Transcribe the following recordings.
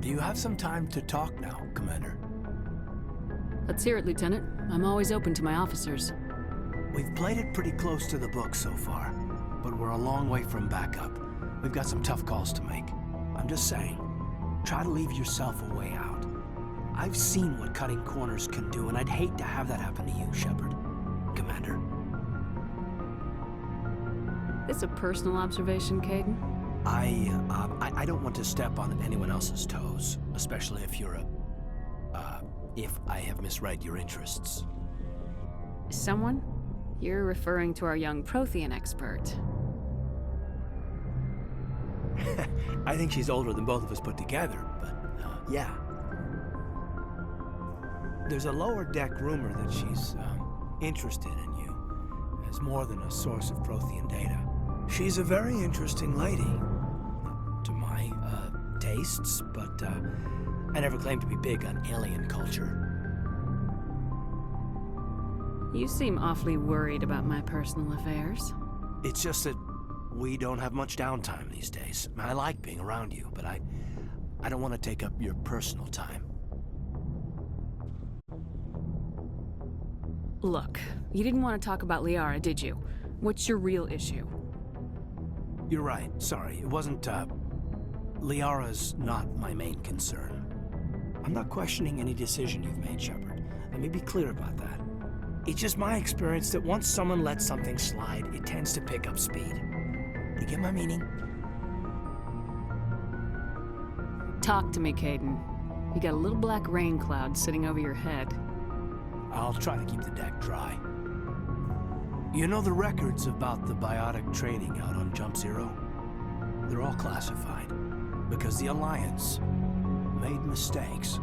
Do you have some time to talk now, Commander? Let's hear it, Lieutenant. I'm always open to my officers. We've played it pretty close to the book so far, but we're a long way from backup. We've got some tough calls to make. I'm just saying, try to leave yourself a way out. I've seen what cutting corners can do, and I'd hate to have that happen to you, Shepard. Commander. This a personal observation, Kaidan? I don't want to step on anyone else's toes, especially if you're if I have misread your interests. Someone? You're referring to our young Prothean expert. I think she's older than both of us put together, but, yeah. There's a lower deck rumor that she's, interested in you, as more than a source of Prothean data. She's a very interesting lady. To my, tastes, but, I never claimed to be big on alien culture. You seem awfully worried about my personal affairs. It's just that we don't have much downtime these days. I like being around you, but I don't want to take up your personal time. Look, you didn't want to talk about Liara, did you? What's your real issue? You're right. Sorry. It wasn't, Liara's not my main concern. I'm not questioning any decision you've made, Shepard. Let me be clear about that. It's just my experience that once someone lets something slide, it tends to pick up speed. You get my meaning? Talk to me, Kaidan. You got a little black rain cloud sitting over your head. I'll try to keep the deck dry. You know the records about the biotic trading out on Jump Zero? They're all classified, because the Alliance made mistakes.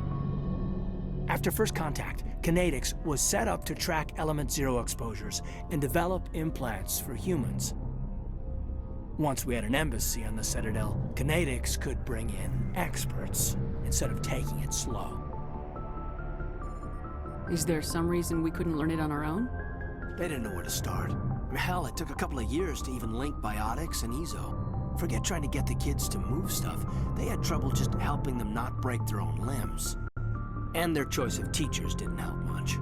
After first contact, Conatix was set up to track Element Zero exposures and develop implants for humans. Once we had an embassy on the Citadel, Conatix could bring in experts instead of taking it slow. Is there some reason we couldn't learn it on our own? They didn't know where to start. Hell, it took a couple of years to even link biotics and Ezo. Forget trying to get the kids to move stuff. They had trouble just helping them not break their own limbs. And their choice of teachers didn't help much.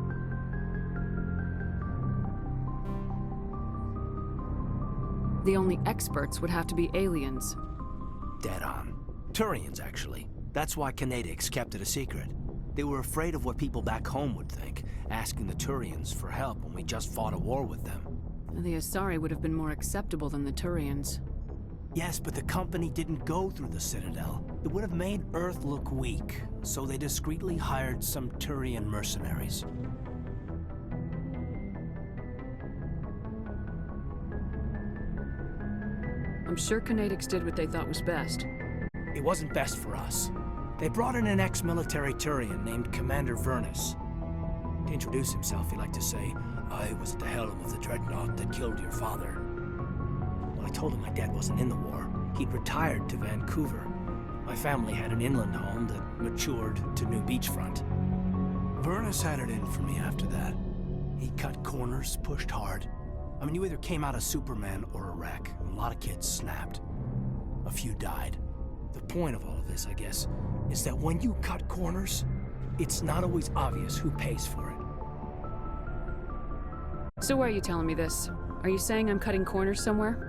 The only experts would have to be aliens. Dead on. Turians, actually. That's why Conatix kept it a secret. They were afraid of what people back home would think, asking the Turians for help when we just fought a war with them. The Asari would have been more acceptable than the Turians. Yes, but the company didn't go through the Citadel. It would have made Earth look weak, so they discreetly hired some Turian mercenaries. I'm sure Conatix did what they thought was best. It wasn't best for us. They brought in an ex-military Turian named Commander Vernus. To introduce himself, he liked to say, "I was at the helm of the dreadnought that killed your father." When I told him my dad wasn't in the war, he'd retired to Vancouver. My family had an inland home that matured to New Beachfront. Vernus had it in for me after that. He cut corners, pushed hard. I mean, you either came out a Superman or a wreck. A lot of kids snapped. A few died. The point of all of this, I guess, is that when you cut corners, it's not always obvious who pays for it. So why are you telling me this? Are you saying I'm cutting corners somewhere?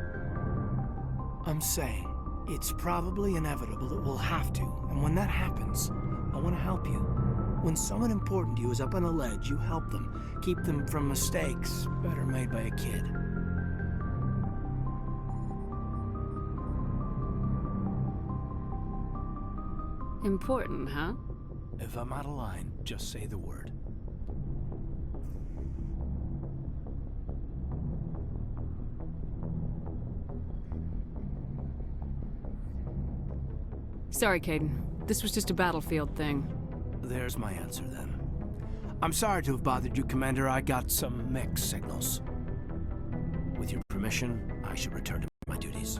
I'm saying it's probably inevitable that we'll have to, and when that happens, I want to help you. When someone important to you is up on a ledge, you help them, keep them from mistakes better made by a kid. Important, huh? If I'm out of line, just say the word. Sorry, Kaidan. This was just a battlefield thing. There's my answer, then. I'm sorry to have bothered you, Commander. I got some mixed signals. With your permission, I should return to my duties.